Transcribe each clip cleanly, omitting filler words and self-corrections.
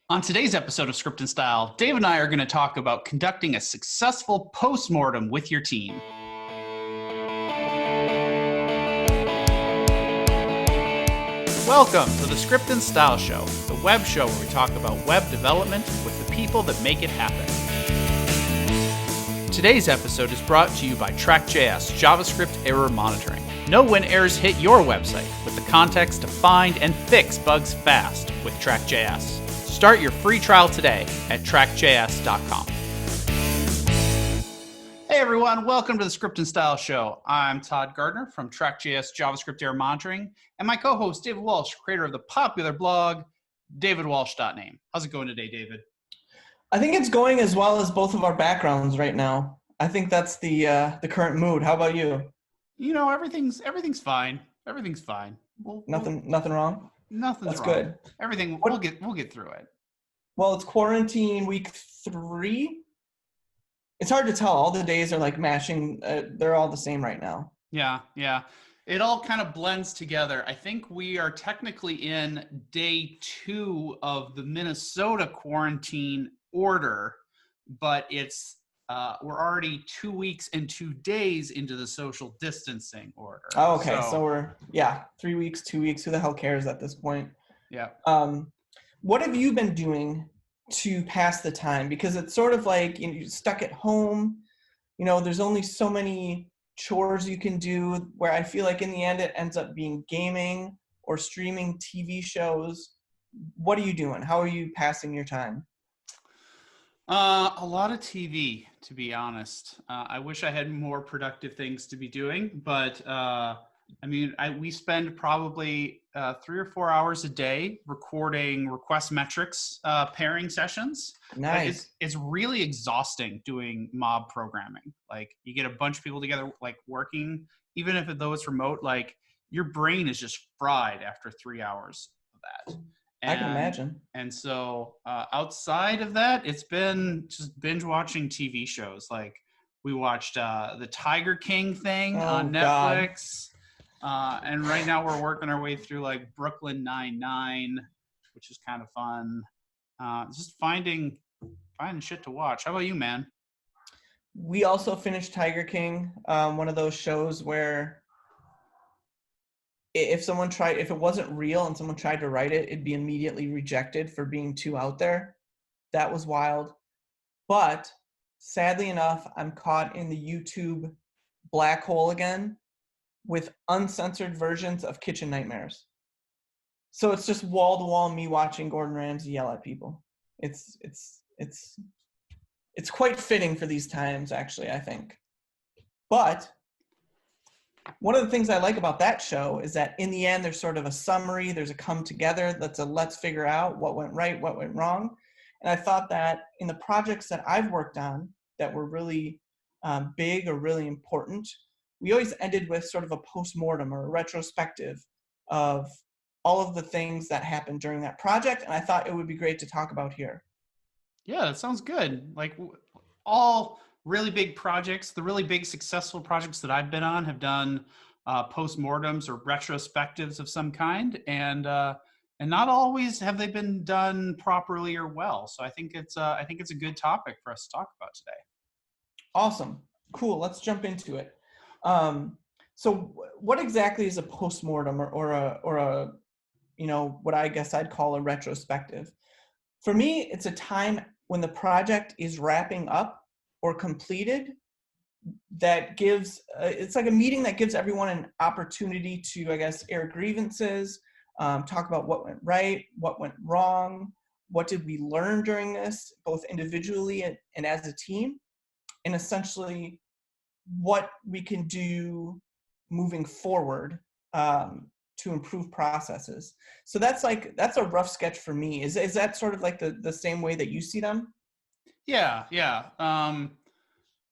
On today's episode of Script and Style, Dave and I are going to talk about conducting a successful post-mortem with your team. Welcome to the Script and Style Show, the web show where we talk about web development with the people that make it happen. Today's episode is brought to you by TrackJS JavaScript Error Monitoring. Know when errors hit your website with the context to find and fix bugs fast with TrackJS. Start your free trial today at trackjs.com. Hey everyone, welcome to the Script and Style Show. I'm Todd Gardner from TrackJS JavaScript Error Monitoring, and my co-host David Walsh, creator of the popular blog, davidwalsh.name. How's it going today, David? I think it's going as well as both of our backgrounds right now. I think that's the current mood. How about you? You know, everything's fine. Everything's fine. Nothing wrong. Nothing's That's wrong. good. Everything we'll get through it. Well, it's quarantine week 3. It's hard to tell. All the days are like mashing. They're all the same right now. Yeah. It all kind of blends together. I think we are technically in day 2 of the Minnesota quarantine order, but it's we're already 2 weeks and 2 days into the social distancing order. Oh, okay. So we're 3 weeks, 2 weeks. Who the hell cares at this point? Yeah. What have you been doing to pass the time? Because it's sort of like you're stuck at home. You know, there's only so many chores you can do, where I feel like in the end it ends up being gaming or streaming TV shows. What are you doing? How are you passing your time? A lot of TV, to be honest. I wish I had more productive things to be doing, but we spend probably 3 or 4 hours a day recording request metrics pairing sessions. Nice. It's really exhausting doing mob programming. Like, you get a bunch of people together, like, working, even if though it's remote, like, your brain is just fried after 3 hours of that. I can imagine. And so outside of that, it's been just binge watching TV shows. Like, we watched the Tiger King thing on Netflix. And right now we're working our way through like Brooklyn Nine-Nine, which is kind of fun. Just finding shit to watch. How about you, man? We also finished Tiger King, one of those shows where if it wasn't real and someone tried to write it, it'd be immediately rejected for being too out there. That was wild. But sadly enough, I'm caught in the YouTube black hole again with uncensored versions of Kitchen Nightmares. So it's just wall to wall me watching Gordon Ramsay yell at people. It's quite fitting for these times, actually, I think. But one of the things I like about that show is that in the end, there's sort of a summary, there's a come together, let's figure out what went right, what went wrong. And I thought that in the projects that I've worked on that were really big or really important, we always ended with sort of a post-mortem or a retrospective of all of the things that happened during that project. And I thought it would be great to talk about here. Yeah, that sounds good. Like, all really big projects, the really big successful projects that I've been on have done post-mortems or retrospectives of some kind. And not always have they been done properly or well. So I think it's a good topic for us to talk about today. Awesome. Cool. Let's jump into it. So what exactly is a post-mortem or a what I guess I'd call a retrospective? For me, it's a time when the project is wrapping up or completed that gives, it's like a meeting that gives everyone an opportunity to, I guess, air grievances, talk about what went right, what went wrong, what did we learn during this, both individually and as a team, and essentially what we can do moving forward to improve processes. So that's a rough sketch for me. Is that sort of like the same way that you see them? Yeah.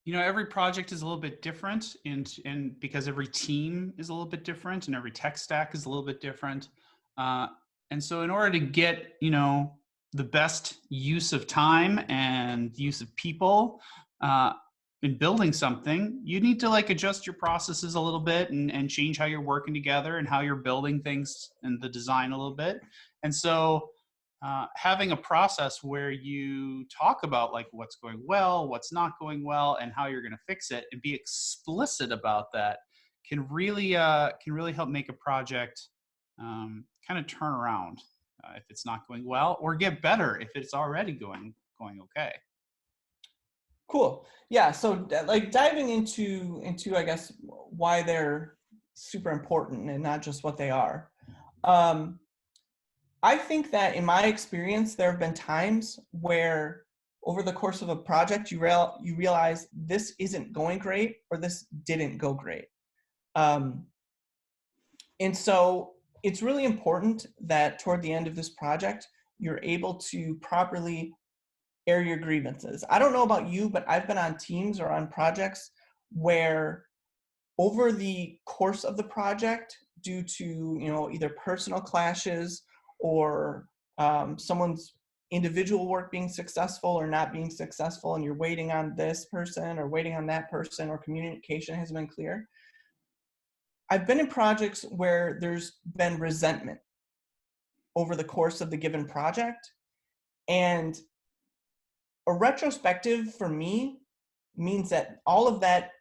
Every project is a little bit different, and because every team is a little bit different and every tech stack is a little bit different. And so in order to get, the best use of time and use of people in building something, you need to adjust your processes a little bit and change how you're working together and how you're building things and the design a little bit. And so having a process where you talk about like what's going well, what's not going well, and how you're going to fix it, and be explicit about that can really help make a project kind of turn around if it's not going well, or get better if it's already going okay. Cool. Yeah. So like diving into I guess why they're super important and not just what they are. I think that in my experience, there have been times where over the course of a project, you realize this isn't going great or this didn't go great. And so it's really important that toward the end of this project, you're able to properly air your grievances. I don't know about you, but I've been on teams or on projects where over the course of the project, due to either personal clashes or someone's individual work being successful or not being successful, and you're waiting on this person or waiting on that person, or communication has been clear. I've been in projects where there's been resentment over the course of the given project, and a retrospective for me means that all of that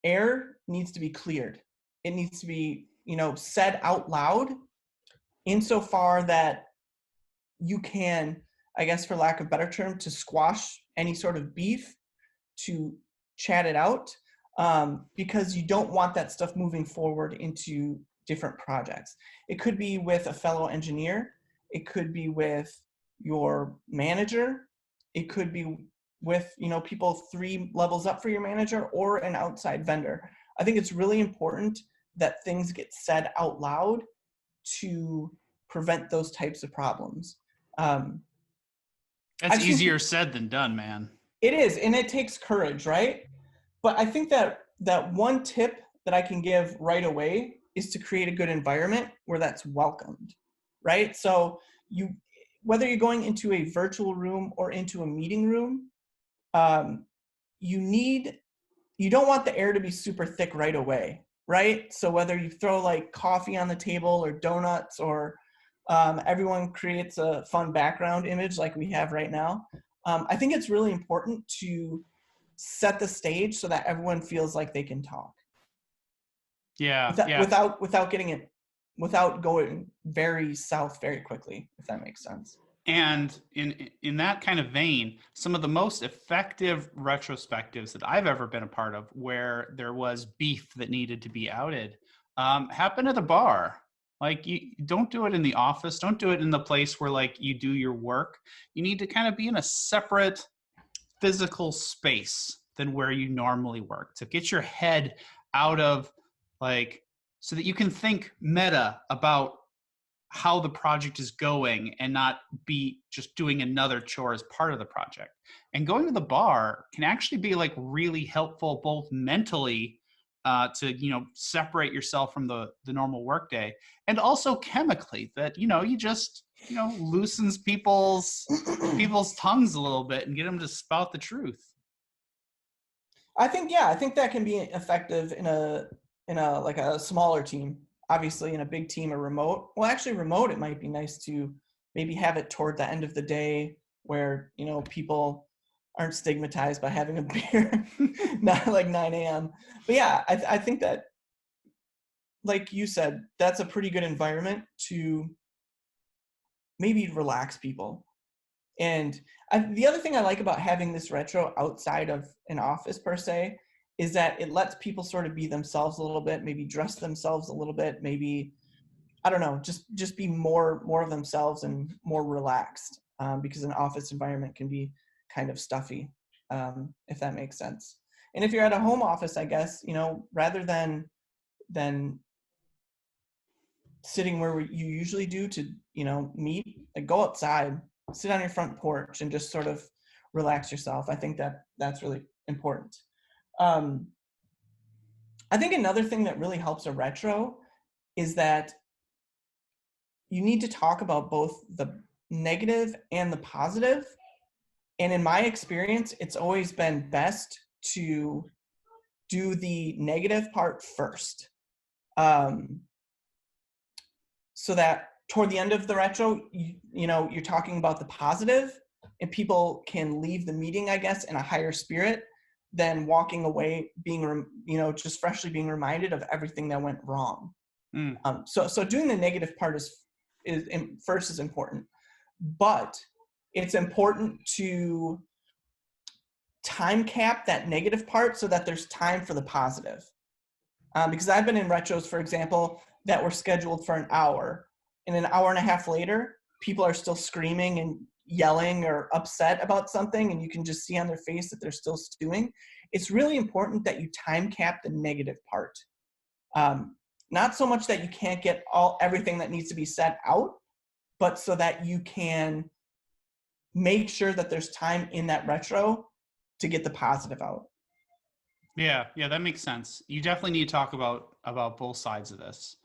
air needs to be cleared. It needs to be, said out loud, insofar that you can, I guess for lack of a better term, to squash any sort of beef, to chat it out, because you don't want that stuff moving forward into different projects. It could be with a fellow engineer. It could be with your manager. It could be with people 3 levels up for your manager, or an outside vendor. I think it's really important that things get said out loud to prevent those types of problems. That's easier said than done, man. It is, and it takes courage, right? But I think that one tip that I can give right away is to create a good environment where that's welcomed, right? So whether you're going into a virtual room or into a meeting room, you don't want the air to be super thick right away, right? So whether you throw like coffee on the table or donuts, or everyone creates a fun background image like we have right now, I think it's really important to set the stage so that everyone feels like they can talk. Without going very south very quickly, if that makes sense. And in that kind of vein, some of the most effective retrospectives that I've ever been a part of, where there was beef that needed to be outed, happened at a bar. Like, you don't do it in the office. Don't do it in the place where like you do your work. You need to kind of be in a separate physical space than where you normally work, to get your head out of like, so that you can think meta about how the project is going and not be just doing another chore as part of the project. And going to the bar can actually be like really helpful, both mentally to separate yourself from the normal workday, and also chemically, that you just loosens people's tongues a little bit and get them to spout the truth. I think that can be effective in a like a smaller team. Obviously, in a big team or remote. Well, actually, remote, it might be nice to maybe have it toward the end of the day, where people aren't stigmatized by having a beer, not like 9 a.m. But yeah, I think that, like you said, that's a pretty good environment to maybe relax people. And the other thing I like about having this retro outside of an office per se is that it lets people sort of be themselves a little bit, maybe dress themselves a little bit, maybe, I don't know, just be more of themselves and more relaxed, because an office environment can be kind of stuffy, if that makes sense. And if you're at a home office, I guess, rather than sitting where you usually do to, meet, like, go outside, sit on your front porch and just sort of relax yourself. I think that that's really important. I think another thing that really helps a retro is that you need to talk about both the negative and the positive. And in my experience, it's always been best to do the negative part first, so that toward the end of the retro, you know, you're talking about the positive, and people can leave the meeting, I guess, in a higher spirit than walking away being, you know, just freshly being reminded of everything that went wrong. So doing the negative part is first is important, but it's important to time cap that negative part so that there's time for the positive. Because I've been in retros, for example, that were scheduled for an hour, and an hour and a half later, people are still screaming and yelling or upset about something, and you can just see on their face that they're still stewing. It's really important that you time cap the negative part. Not so much that you can't get everything that needs to be said out, but so that you can make sure that there's time in that retro to get the positive out. Yeah, that makes sense. You definitely need to talk about both sides of this.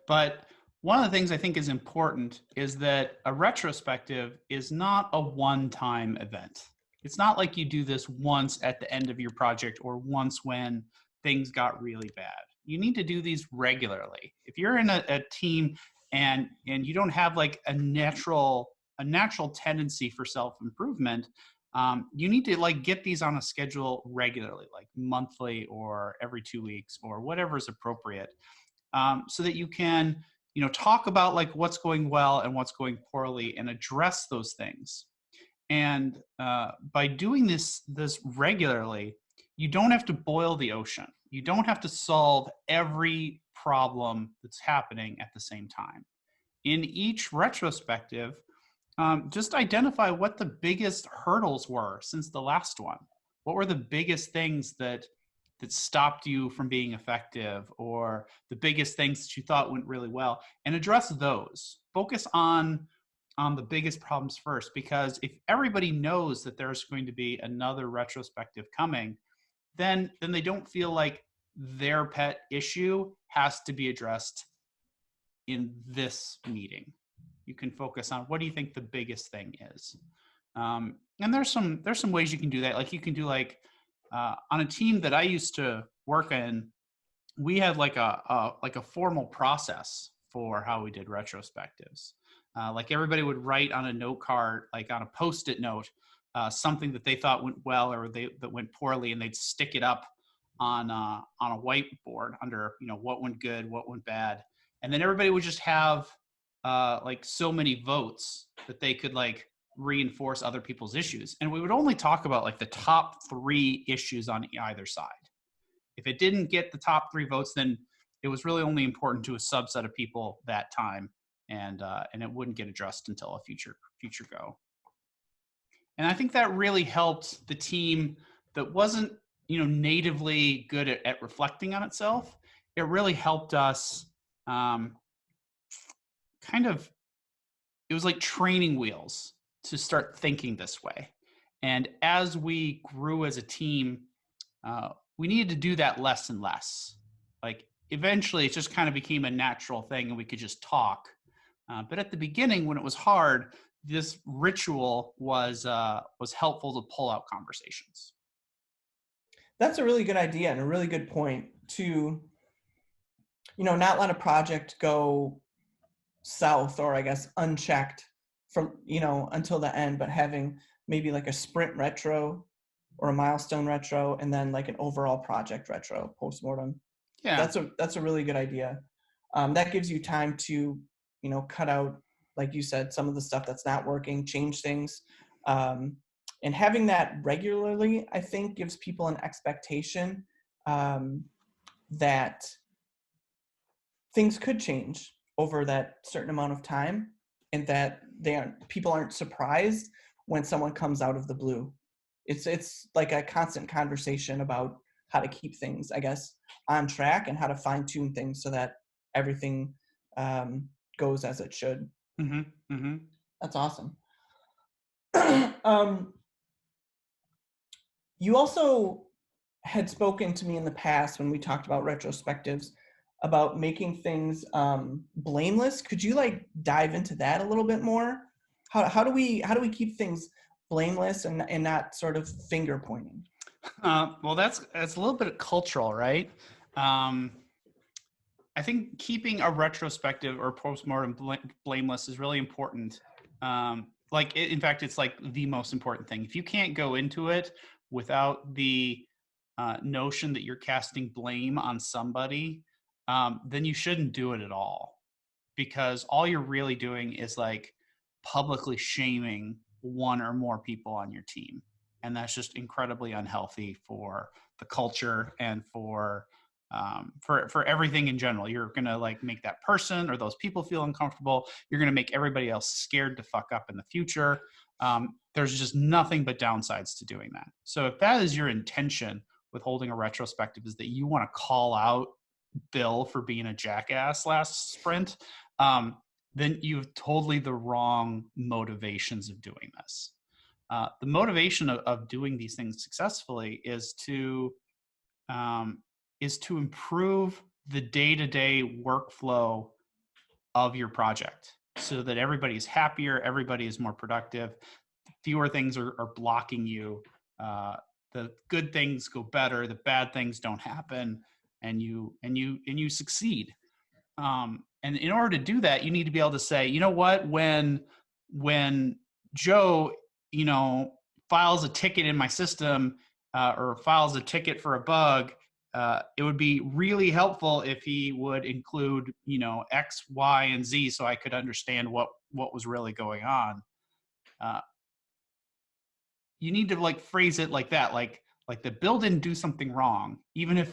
But one of the things I think is important is that a retrospective is not a one-time event. It's not like you do this once at the end of your project or once when things got really bad. You need to do these regularly. If you're in a team and you don't have like a natural tendency for self-improvement, you need to like get these on a schedule regularly, like monthly or every 2 weeks or whatever is appropriate, so that you can, you know, talk about like what's going well and what's going poorly and address those things. And by doing this regularly, you don't have to boil the ocean. You don't have to solve every problem that's happening at the same time. In each retrospective, just identify what the biggest hurdles were since the last one. What were the biggest things that stopped you from being effective, or the biggest things that you thought went really well, and address those. Focus on the biggest problems first, because if everybody knows that there's going to be another retrospective coming, then they don't feel like their pet issue has to be addressed in this meeting. You can focus on what do you think the biggest thing is, and there's some ways you can do that. Like you can do like on a team that I used to work in, we had like a formal process for how we did retrospectives. Like everybody would write on a note card, like on a Post-it note, something that they thought went well or that went poorly, and they'd stick it up on a whiteboard under, you know, what went good, what went bad, and then everybody would just have like so many votes that they could like reinforce other people's issues. And we would only talk about like the top 3 issues on either side. If it didn't get the top 3 votes, then it was really only important to a subset of people that time, and it wouldn't get addressed until a future go. And I think that really helped the team that wasn't, you know, natively good at reflecting on itself. It really helped us it was like training wheels to start thinking this way. And as we grew as a team, we needed to do that less and less. Like eventually it just kind of became a natural thing and we could just talk. But at the beginning, when it was hard, this ritual was helpful to pull out conversations. That's a really good idea and a really good point to, you know, not let a project go south or I guess unchecked from, you know, until the end, but having maybe like a sprint retro or a milestone retro and then like an overall project retro post-mortem. Yeah, that's a really good idea. That gives you time to, you know, cut out, like you said, some of the stuff that's not working, change things. And having that regularly, I think, gives people an expectation that things could change over that certain amount of time, and that people aren't surprised when someone comes out of the blue. It's like a constant conversation about how to keep things, I guess, on track and how to fine tune things so that everything goes as it should. Mm-hmm. Mm-hmm. That's awesome. You also had spoken to me in the past when we talked about retrospectives about making things blameless. Could you like dive into that a little bit more? How do we keep things blameless and not sort of finger pointing? Well, that's a little bit cultural, right? I think keeping a retrospective or post-mortem blameless is really important. In fact, it's like the most important thing. If you can't go into it without the notion that you're casting blame on somebody, then you shouldn't do it at all, because all you're really doing is like publicly shaming one or more people on your team, and that's just incredibly unhealthy for the culture and for everything in general. You're gonna like make that person or those people feel uncomfortable. You're gonna make everybody else scared to fuck up in the future. There's just nothing but downsides to doing that. So if that is your intention with holding a retrospective, is that you want to call out Bill for being a jackass last sprint, then you've totally the wrong motivations of doing this. The motivation of doing these things successfully is to improve the day-to-day workflow of your project, so that everybody is happier, everybody is more productive, fewer things are blocking you. The good things go better, the bad things don't happen, and you succeed. And in order to do that, you need to be able to say, you know what, when Joe, files a ticket in my system, or files a ticket for a bug, it would be really helpful if he would include, X, Y, and Z, so I could understand what was really going on. You need to like phrase it like that, like the Bill didn't do something wrong, even if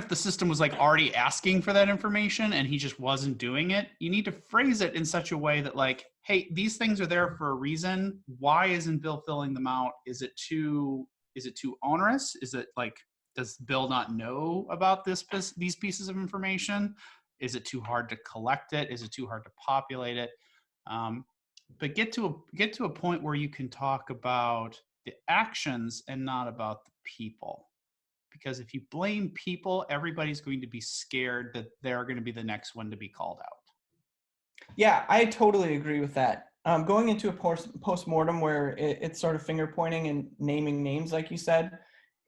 the system was like already asking for that information and he just wasn't doing it. You need to phrase it in such a way that like, hey, these things are there for a reason. Why isn't Bill filling them out? Is it too onerous? Is it like, does Bill not know about these pieces of information? Is it too hard to collect it? Is it too hard to populate it? But get to a point where you can talk about the actions and not about the people. Because if you blame people, everybody's going to be scared that they're going to be the next one to be called out. Yeah, I totally agree with that. Going into a post-mortem where it's sort of finger pointing and naming names, like you said,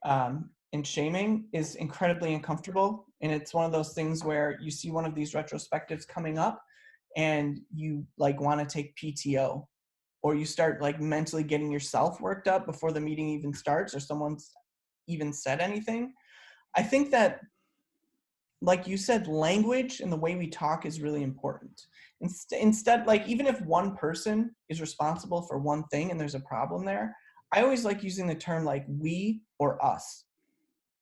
and shaming is incredibly uncomfortable. And it's one of those things where you see one of these retrospectives coming up and you like want to take PTO, or you start like mentally getting yourself worked up before the meeting even starts or someone's even said anything. I think that, like you said, language and the way we talk is really important. Instead, like even if one person is responsible for one thing and there's a problem there, I always like using the term like we or us,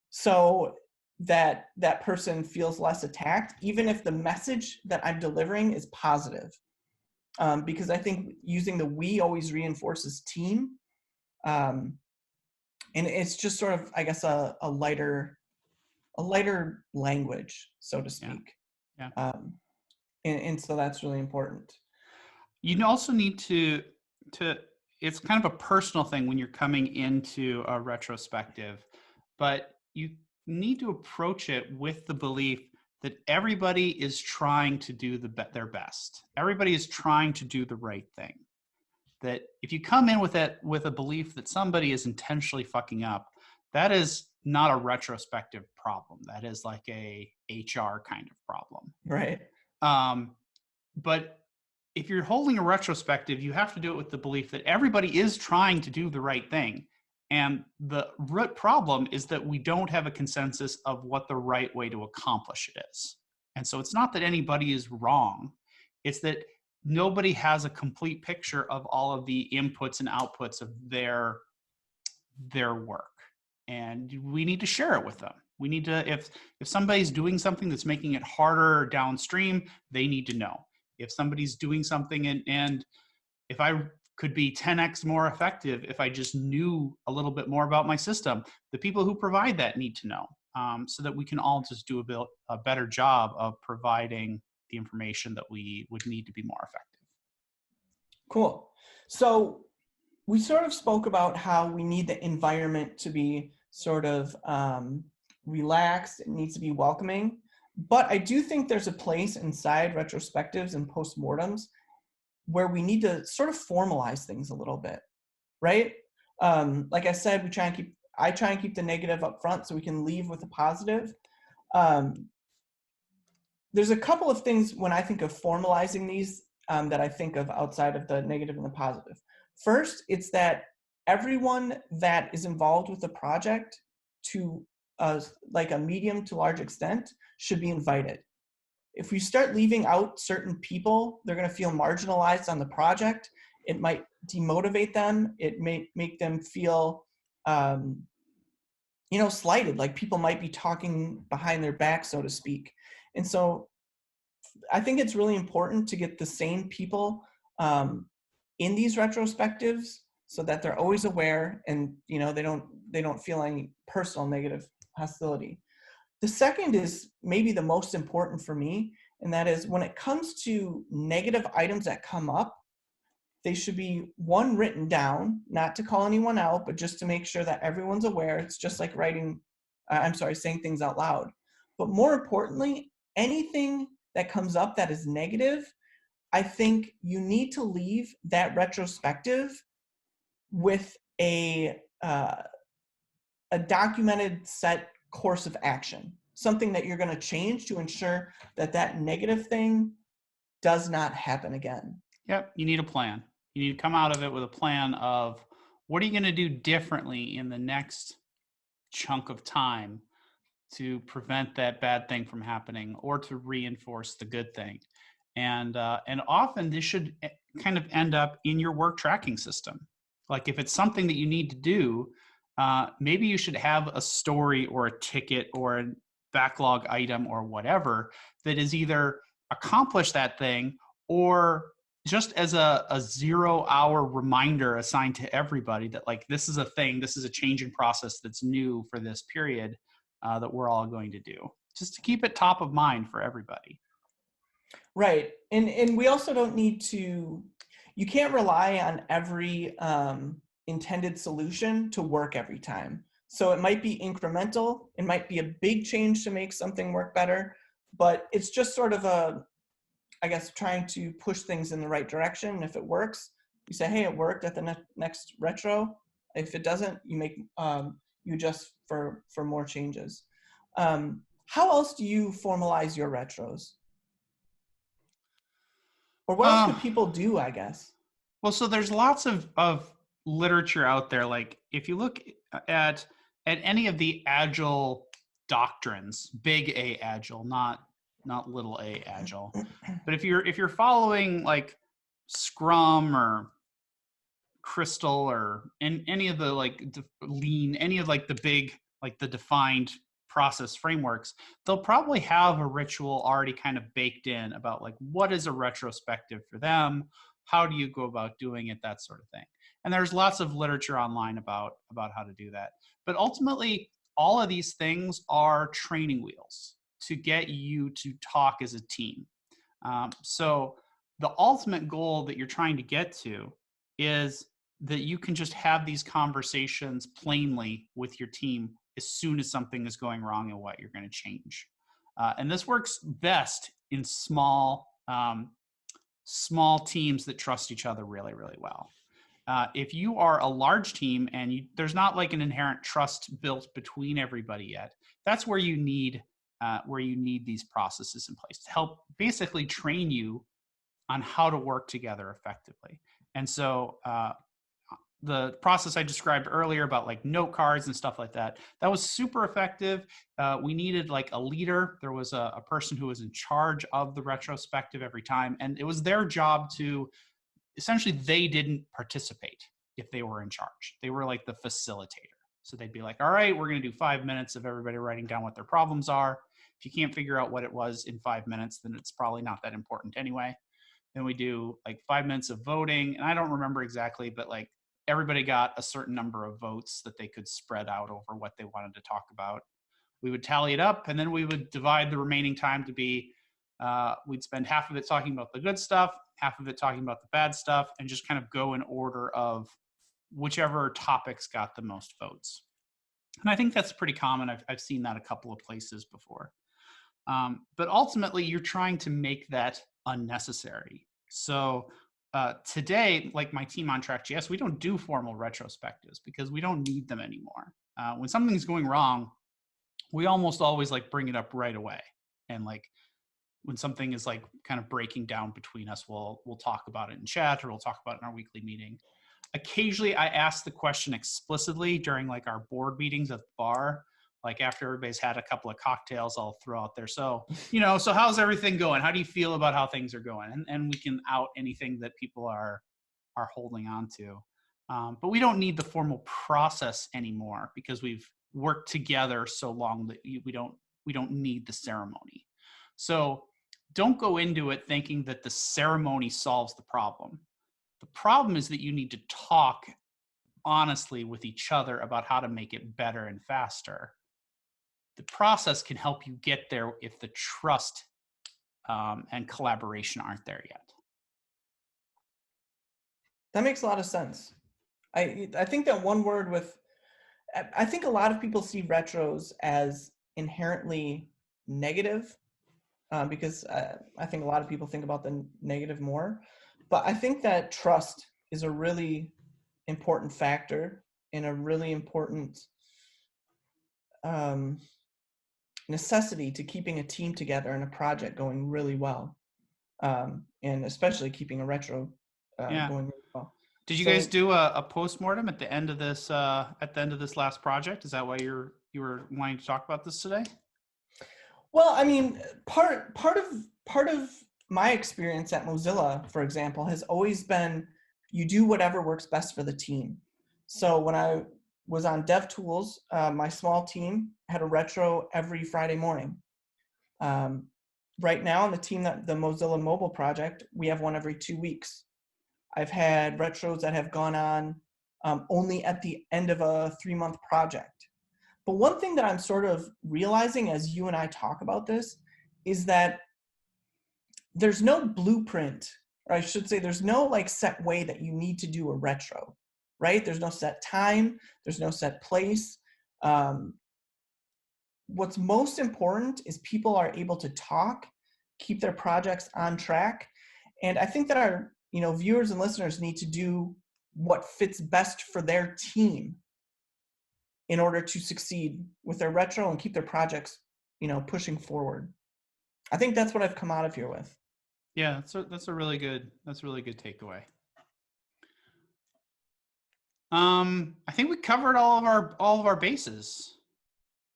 so that that person feels less attacked, even if the message that I'm delivering is positive. Because I think using the we always reinforces team. And it's just sort of, I guess, a lighter language, so to speak. Yeah. And so that's really important. You also need to it's kind of a personal thing when you're coming into a retrospective, but you need to approach it with the belief that everybody is trying to do their best. Everybody is trying to do the right thing. That if you come in with a belief that somebody is intentionally fucking up, that is not a retrospective problem. That is like a HR kind of problem. Right. But if you're holding a retrospective, you have to do it with the belief that everybody is trying to do the right thing. And the root problem is that we don't have a consensus of what the right way to accomplish it is. And so it's not that anybody is wrong. It's that nobody has a complete picture of all of the inputs and outputs of their work. And we need to share it with them. We need to, if somebody's doing something that's making it harder downstream, they need to know. If somebody's doing something and if I could be 10x more effective if I just knew a little bit more about my system, the people who provide that need to know, so that we can all just do a better job of providing the information that we would need to be more effective. Cool. So we sort of spoke about how we need the environment to be sort of relaxed. It needs to be welcoming. But I do think there's a place inside retrospectives and postmortems where we need to sort of formalize things a little bit, right? Like I said, I try and keep the negative up front so we can leave with a positive. There's a couple of things when I think of formalizing these that I think of outside of the negative and the positive. First, it's that everyone that is involved with the project to like a medium to large extent should be invited. If we start leaving out certain people, they're going to feel marginalized on the project. It might demotivate them. It may make them feel, slighted, like people might be talking behind their back, so to speak. And so I think it's really important to get the same people in these retrospectives so that they're always aware and they don't feel any personal negative hostility. The second is maybe the most important for me, and that is when it comes to negative items that come up, they should be written down, not to call anyone out, but just to make sure that everyone's aware. It's just like saying things out loud. But more importantly, anything that comes up that is negative, I think you need to leave that retrospective with a documented set course of action, something that you're going to change to ensure that that negative thing does not happen again. Yep, you need a plan. You need to come out of it with a plan of what are you going to do differently in the next chunk of time to prevent that bad thing from happening or to reinforce the good thing. And often this should kind of end up in your work tracking system. Like if it's something that you need to do, maybe you should have a story or a ticket or a backlog item or whatever that is either accomplish that thing or just as a 0-hour reminder assigned to everybody that like this is a thing, this is a change in process that's new for this period that we're all going to do, just to keep it top of mind for everybody. Right. And we also don't need to, you can't rely on every intended solution to work every time. So it might be incremental, it might be a big change to make something work better, but it's just sort of trying to push things in the right direction. And if it works, you say, hey, it worked at the next retro. If it doesn't, you make you adjust for more changes. How else do you formalize your retros? Or what else could people do, I guess? Well, so there's lots of literature out there. Like if you look at any of the agile doctrines, big A agile, not little a agile. But if you're following like Scrum or Crystal or any of the like lean, any of like the big, like the defined process frameworks, they'll probably have a ritual already kind of baked in about like what is a retrospective for them, how do you go about doing it, that sort of thing. And there's lots of literature online about how to do that. But ultimately, all of these things are training wheels to get you to talk as a team. So the ultimate goal that you're trying to get to is that you can just have these conversations plainly with your team as soon as something is going wrong and what you're going to change. And this works best in small teams that trust each other really, really well. If you are a large team and there's not like an inherent trust built between everybody yet, that's where you need these processes in place to help basically train you on how to work together effectively. And so the process I described earlier about like note cards and stuff like that, that was super effective. We needed like a leader. There was a person who was in charge of the retrospective every time. And it was their job to, essentially they didn't participate if they were in charge. They were like the facilitator. So they'd be like, all right, we're going to do 5 minutes of everybody writing down what their problems are. If you can't figure out what it was in 5 minutes, then it's probably not that important anyway. Then we do like 5 minutes of voting. And I don't remember exactly, but like everybody got a certain number of votes that they could spread out over what they wanted to talk about. We would tally it up, and then we would divide the remaining time to be, we'd spend half of it talking about the good stuff, half of it talking about the bad stuff, and just kind of go in order of whichever topics got the most votes. And I think that's pretty common. I've seen that a couple of places before. But ultimately, you're trying to make that unnecessary. So today, like my team on TrackJS, we don't do formal retrospectives because we don't need them anymore. When something's going wrong, we almost always like bring it up right away. And like when something is like kind of breaking down between us, we'll talk about it in chat, or we'll talk about it in our weekly meeting. Occasionally I ask the question explicitly during like our board meetings at the bar. Like after everybody's had a couple of cocktails, I'll throw out there. So, so how's everything going? How do you feel about how things are going? And we can out anything that people are holding on to. But we don't need the formal process anymore because we've worked together so long that we don't need the ceremony. So don't go into it thinking that the ceremony solves the problem. The problem is that you need to talk honestly with each other about how to make it better and faster. The process can help you get there if the trust and collaboration aren't there yet. That makes a lot of sense. I think that one word I think a lot of people see retros as inherently negative because I think a lot of people think about the negative more. But I think that trust is a really important factor and a really important necessity to keeping a team together and a project going really well, and especially keeping a retro going really well. Did you guys do a post-mortem at the end of this last project? Is that why you were wanting to talk about this today? Well, I mean, part of my experience at Mozilla, for example, has always been you do whatever works best for the team. So when I was on DevTools, my small team had a retro every Friday morning. Right now on the team, the Mozilla mobile project, we have one every 2 weeks. I've had retros that have gone on only at the end of a 3-month project. But one thing that I'm sort of realizing as you and I talk about this is that there's no blueprint, or I should say there's no like set way that you need to do a retro, right? There's no set time, there's no set place. What's most important is people are able to talk, keep their projects on track. And I think that our viewers and listeners need to do what fits best for their team in order to succeed with their retro and keep their projects, pushing forward. I think that's what I've come out of here with. Yeah, that's a really good takeaway. I think we covered all of our bases.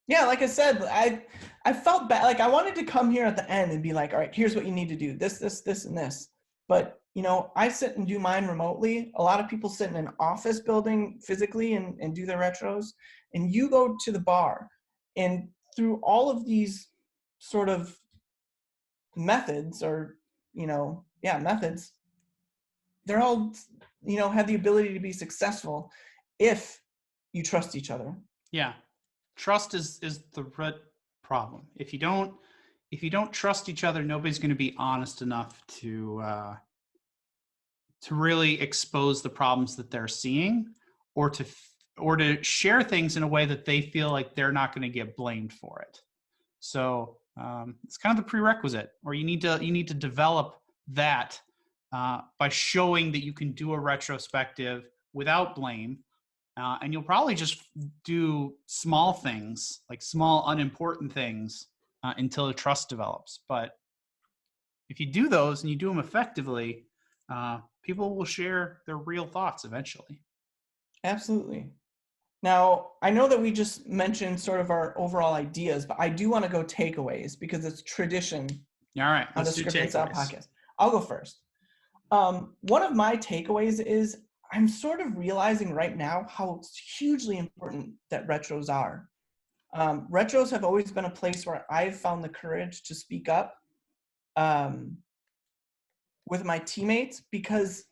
Yeah, like I said, I felt bad. Like I wanted to come here at the end and be like, all right, here's what you need to do. This, and this. But, I sit and do mine remotely. A lot of people sit in an office building physically and do their retros. And you go to the bar. And through all of these sort of methods or, methods, they're all, have the ability to be successful if you trust each other. Yeah. Trust is the root problem. If you don't trust each other, nobody's going to be honest enough to really expose the problems that they're seeing, or to share things in a way that they feel like they're not going to get blamed for it. So it's kind of the prerequisite, or you need to develop that by showing that you can do a retrospective without blame. And you'll probably just do small things, like small unimportant things, until the trust develops. But if you do those and you do them effectively, people will share their real thoughts eventually. Absolutely. Now, I know that we just mentioned sort of our overall ideas, but I do want to go takeaways because it's tradition. All right, on the Script and Style podcast. I'll go first. One of my takeaways is I'm sort of realizing right now how hugely important that retros are. Retros have always been a place where I've found the courage to speak up with my teammates, because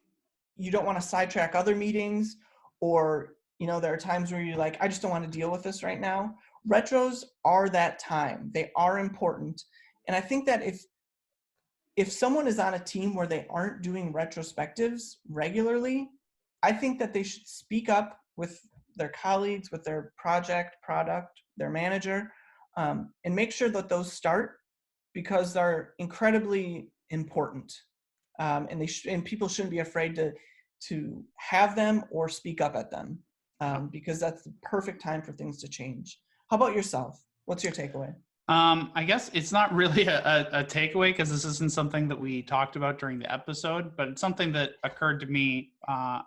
you don't want to sidetrack other meetings, or there are times where you're like, I just don't want to deal with this right now. Retros are that time. They are important. And I think that if someone is on a team where they aren't doing retrospectives regularly, I think that they should speak up with their colleagues, with their product, their manager, and make sure that those start, because they're incredibly important. And people shouldn't be afraid to have them or speak up at them, because that's the perfect time for things to change. How about yourself? What's your takeaway? I guess it's not really a takeaway because this isn't something that we talked about during the episode, but it's something that occurred to me while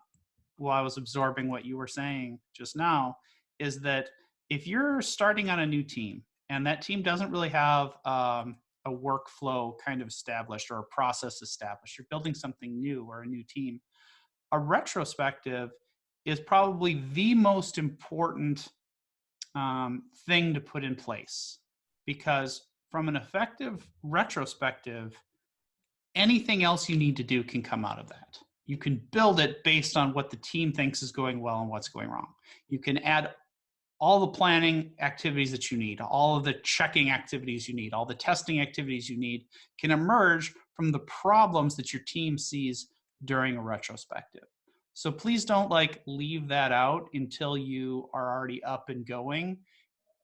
I was absorbing what you were saying just now, is that if you're starting on a new team and that team doesn't really have a workflow kind of established or a process established, you're building something new or a new team, a retrospective is probably the most important thing to put in place, because from an effective retrospective, anything else you need to do can come out of that. You can build it based on what the team thinks is going well and what's going wrong. You can add all the planning activities that you need, all of the checking activities you need, all the testing activities you need can emerge from the problems that your team sees during a retrospective. So please don't leave that out until you are already up and going.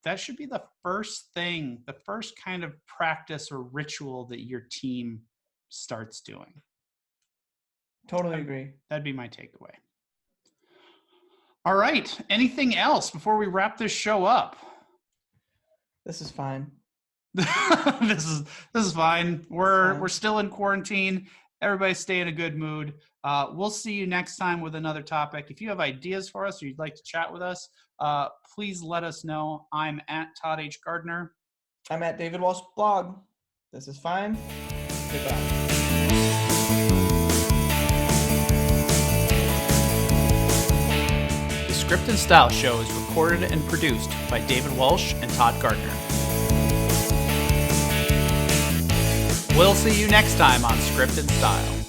That should be the first thing, the first kind of practice or ritual that your team starts doing. Totally agree. That'd be my takeaway. All right. Anything else before we wrap this show up? This is fine. This is fine. We're still in quarantine. Everybody stay in a good mood. We'll see you next time with another topic. If you have ideas for us or you'd like to chat with us, please let us know. I'm at Todd H. Gardner. I'm at David Walsh blog. This is fine. Goodbye. The Script and Style Show is recorded and produced by David Walsh and Todd Gardner. We'll see you next time on Script and Style.